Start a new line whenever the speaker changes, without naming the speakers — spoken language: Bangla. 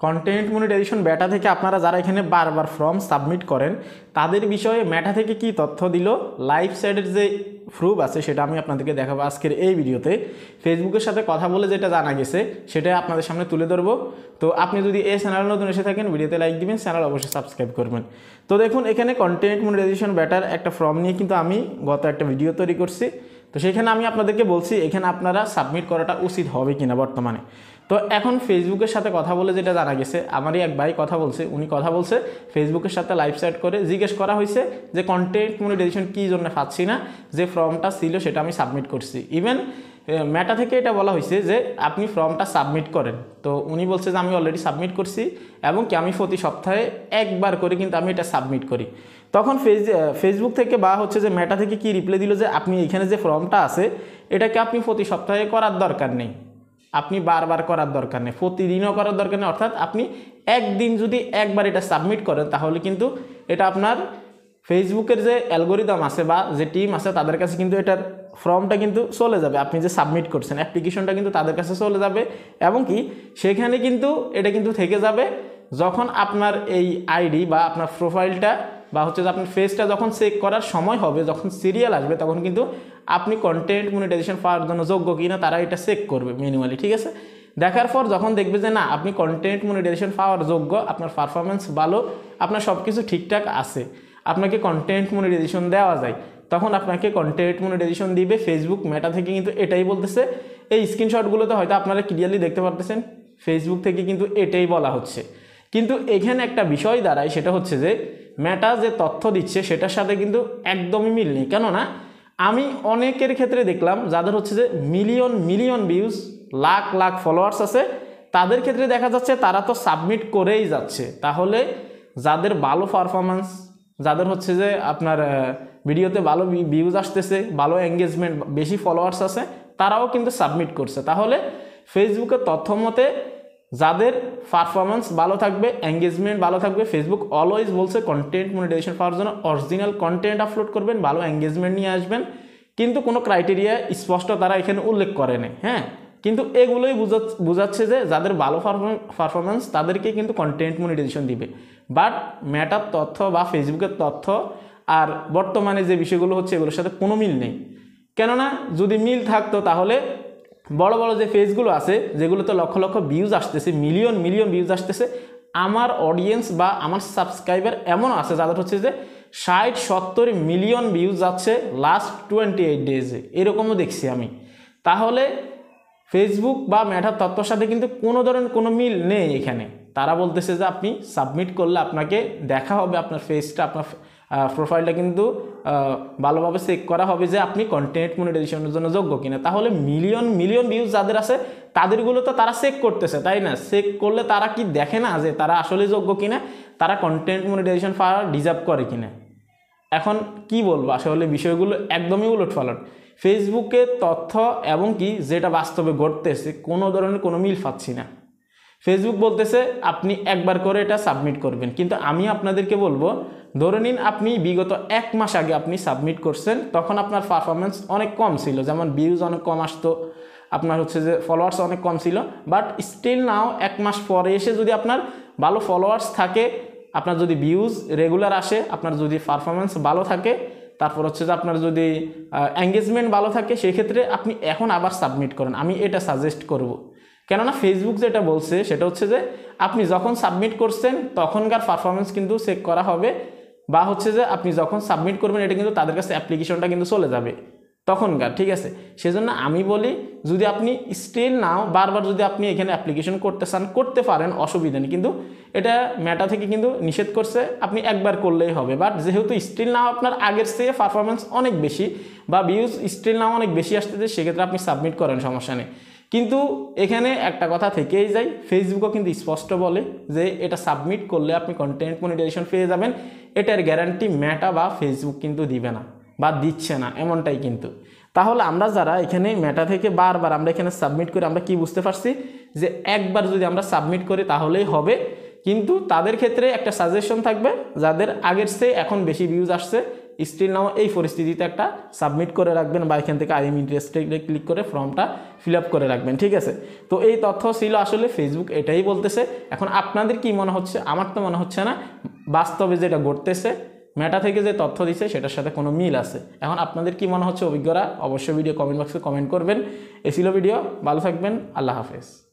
কন্টেন্ট মনিটাইজেশন বেটা থেকে আপনারা যারা এখানে বারবার ফর্ম সাবমিট করেন তাদের বিষয়ে মেটা থেকে কি তথ্য দিল, লাইভ সাইডের যে প্রুফ আছে সেটা আমি আপনাদেরকে দেখাবো আজকের এই ভিডিওতে। ফেসবুকের সাথে কথা বলে যেটা জানা গেছে সেটা আপনাদের সামনে তুলে ধরবো। তো আপনি যদি এই চ্যানেল নতুন এসে থাকেন ভিডিওতে লাইক দিবেন, চ্যানেল অবশ্যই সাবস্ক্রাইব করবেন। তো দেখুন এখানে কন্টেন্ট মনিটাইজেশন বেটার একটা ফর্ম নিয়ে কিন্তু আমি গত একটা ভিডিও তৈরি করছি। তো সেখানে আমি আপনাদেরকে বলছি এখানে আপনারা সাবমিট করাটা উচিত হবে কিনা বর্তমানে। তো এখন ফেসবুকের সাথে কথা বলে যেটা জানা গেছে, আমারই এক ভাই কথা বলছে, উনি কথা বলছে ফেসবুকের সাথে লাইভ চ্যাট করে জিজ্ঞেস করা হয়েছে যে কন্টেন্ট মনিটাইজেশন কী জন্য পাচ্ছি না, যে ফর্মটা ছিল সেটা আমি সাবমিট করছি। ইভেন মেটা থেকে এটা বলা হয়েছে যে আপনি ফর্মটা সাবমিট করেন। তো উনি বলছে যে আমি অলরেডি সাবমিট করছি এবং কি আমি প্রতি সপ্তাহে একবার করে কিন্তু আমি এটা সাবমিট করি। তখন ফেসবুক থেকে বা হচ্ছে যে মেটা থেকে কি রিপ্লাই দিল যে আপনি এখানে যে ফর্মটা আছে এটাকে আপনি প্রতি সপ্তাহে করার দরকার নেই, আপনি বারবার করার দরকার নেই, প্রতিদিনও করার দরকার নেই। অর্থাৎ আপনি একদিন যদি একবার এটা সাবমিট করেন তাহলে কিন্তু এটা আপনার ফেসবুকের যে অ্যালগোরিদম আছে বা যে টিম আছে তাদের কাছে কিন্তু এটার ফর্মটা কিন্তু চলে যাবে, আপনি যে সাবমিট করছেন অ্যাপ্লিকেশনটা কিন্তু তাদের কাছে চলে যাবে এবং কি সেখানে কিন্তু এটা কিন্তু থেকে যাবে। যখন আপনার এই আইডি বা আপনার প্রোফাইলটা বা হচ্ছে যে আপনার ফেসটা যখন চেক করার সময় হবে, যখন সিরিয়াল আসবে তখন কিন্তু আপনি কন্টেন্ট মনিটাইজেশন পাওয়ার জন্য যোগ্য কিনা তারা এটা চেক করবে ম্যানুয়ালি, ঠিক আছে। দেখার পর যখন দেখবে যে না আপনি কন্টেন্ট মনিটাইজেশন পাওয়ার যোগ্য, আপনার পারফরমেন্স ভালো, আপনার সব কিছু ঠিকঠাক আছে, আপনাকে কন্টেন্ট মনিটাইজেশন দেওয়া যায়, তখন আপনাকে কন্টেন্ট মনিটাইজেশন দিবে ফেসবুক। মেটা থেকে কিন্তু এটাই বলতেছে, এই স্ক্রিনশটগুলোতে হয়তো আপনারা ক্লিয়ারলি দেখতে পারতেছেন ফেসবুক থেকে কিন্তু এটাই বলা হচ্ছে। কিন্তু এখানে একটা বিষয় দাঁড়ায়, সেটা হচ্ছে যে মেটা যে তথ্য দিচ্ছে সেটার সাথে কিন্তু একদমই মিল নেই। কেননা আমি অনেকের ক্ষেত্রে দেখলাম যাদের হচ্ছে যে million million views, lakh lakh followers আছে, তাদের ক্ষেত্রে দেখা যাচ্ছে তারা তো সাবমিট করেই যাচ্ছে। তাহলে যাদের ভালো পারফরমেন্স, যাদের হচ্ছে যে আপনার ভিডিওতে ভালো ভিউজ আসতেছে, ভালো এঙ্গেজমেন্ট, বেশি ফলোয়ার্স আছে, তারাও কিন্তু সাবমিট করছে। তাহলে ফেসবুকের তথ্য মতে যাদের পারফরমেন্স ভালো থাকবে, এঙ্গেজমেন্ট ভালো থাকবে, ফেসবুক অলওয়েজ বলছে কন্টেন্ট মনিটাইজেশন পাওয়ার জন্য অরিজিনাল কন্টেন্ট আপলোড করবেন, ভালো এঙ্গেজমেন্ট নিয়ে আসবেন, কিন্তু কোনো ক্রাইটেরিয়া স্পষ্ট তারা এখানে উল্লেখ করে নেই। হ্যাঁ, কিন্তু এগুলোই বোঝাচ্ছে যে যাদের ভালো পারফরমেন্স তাদেরকে কিন্তু কন্টেন্ট মনিটাইজেশন দিবে। বাট মেটার তথ্য বা ফেসবুকের তথ্য আর বর্তমানে যে বিষয়গুলো হচ্ছে এগুলোর সাথে কোনো মিল নেই। কেননা যদি মিল থাকতো তাহলে বড় বড় যে পেজগুলো আছে যেগুলোতে লক্ষ লক্ষ ভিউজ আসতেছে, মিলিয়ন মিলিয়ন ভিউজ আসতেছে, আমার অডিয়েন্স বা আমার সাবস্ক্রাইবার এমন আছে যাদের হচ্ছে যে 60-70 মিলিয়ন ভিউজ যাচ্ছে লাস্ট 28 ডেজে, এরকমও দেখছি আমি। তাহলে ফেসবুক বা মেটার তথ্যর সাথে কিন্তু কোনো ধরনের কোনো মিল নেই এখানে। তারা বলতেছে যে আপনি সাবমিট করলে আপনাকে দেখা হবে, আপনার ফেসটা, আপনার প্রোফাইলটা কিন্তু ভালোভাবে চেক করা হবে যে আপনি কন্টেন্ট মনিটাইজেশনের জন্য যোগ্য কিনা। তাহলে মিলিয়ন মিলিয়ন ভিউজ যাদের আছে তাদেরগুলো তো তারা চেক করতেছে, তাই না? চেক করলে তারা কি দেখে না যে তারা আসলে যোগ্য কিনা, তারা কন্টেন্ট মনিটাইজেশন পাওয়ার ডিজার্ভ করে কিনা? এখন কি বলবো, আসলে বিষয়গুলো একদমই উলটপালট। ফেসবুকের তথ্য এবং কি যেটা বাস্তবে ঘটতেছে কোনো ধরনের কোনো মিল পাচ্ছি না। ফেসবুক বলতেছে আপনি একবার করে এটা সাবমিট করবেন, কিন্তু আমি আপনাদেরকে বলবো ধরে নিন আপনি বিগত 1 মাস আগে আপনি সাবমিট করছেন, তখন আপনার পারফরমেন্স অনেক কম ছিল, যেমন ভিউজ অনেক কম আসতো, আপনার হচ্ছে যে ফলোয়ার্স অনেক কম ছিল। বাট স্টিল নাও 1 মাস পরে এসে যদি আপনার ভালো ফলোয়ার্স থাকে, আপনার যদি ভিউজ রেগুলার আসে, আপনার যদি পারফরমেন্স ভালো থাকে, তারপর হচ্ছে যে আপনার যদি এঙ্গেজমেন্ট ভালো থাকে, সেক্ষেত্রে আপনি এখন আবার সাবমিট করেন, আমি এটা সাজেস্ট করব। কেননা ফেসবুক যেটা বলছে সেটা হচ্ছে যে আপনি যখন সাবমিট করছেন তখনকার পারফরমেন্স কিন্তু চেক করা হবে, বা হচ্ছে যে আপনি যখন সাবমিট করবেন এটা কিন্তু তাদের কাছে অ্যাপ্লিকেশনটা কিন্তু চলে যাবে তখনকার, ঠিক আছে। সেজন্য আমি বলি যদি আপনি স্টিল নাও বারবার যদি আপনি এখানে অ্যাপ্লিকেশন করতে চান করতে পারেন, অসুবিধা নেই, কিন্তু এটা মেটা থেকে কিন্তু নিষেধ করছে আপনি একবার করলেই হবে। বাট যেহেতু স্টিল নাও আপনার আগের চেয়ে পারফরমেন্স অনেক বেশি বা ভিউজ স্টিল নাও অনেক বেশি আসতেছে, সেক্ষেত্রে আপনি সাবমিট করেন, সমস্যা নেই। কিন্তু এখানে একটা কথা থেকেই যায়, ফেসবুকও কিন্তু স্পষ্ট বলে যে এটা সাবমিট করলে আপনি কন্টেন্ট মনিটাইজেশন পেয়ে যাবেন, এটার গ্যারান্টি মেটা বা ফেসবুক কিন্তু দিবে না বা দিচ্ছে না, এমনটাই কিন্তু। তাহলে আমরা যারা এখানে মেটা থেকে বারবার আমরা এখানে সাবমিট করি, আমরা কি বুঝতে পারছি যে একবার যদি আমরা সাবমিট করি তাহলেই হবে। কিন্তু তাদের ক্ষেত্রে একটা সাজেশন থাকবে, যাদের আগের চেয়ে এখন বেশি ভিউজ আসছে, স্টিল নাও এই পরিস্থিতিতে একটা সাবমিট করে রাখবেন বা এখান থেকে আই এম ইন্টারেস্টেডে ক্লিক করে ফর্মটা ফিল আপ করে রাখবেন। ঠিক আছে, তো এই তথ্য ছিল আসলে ফেসবুক এটাই বলতেছে। এখন আপনাদের কি মনে হচ্ছে? আমার তো মনে হচ্ছে না, বাস্তবে যেটা ঘটতেছে মেটা থেকে যে তথ্য দিচ্ছে সেটার সাথে কোনো মিল আছে। এখন আপনাদের কি মনে হচ্ছে অভিজ্ঞরা? অবশ্যই ভিডিও কমেন্ট বক্সে কমেন্ট করবেন। এ ছিল ভিডিও, ভালো থাকবেন, আল্লাহ হাফেজ।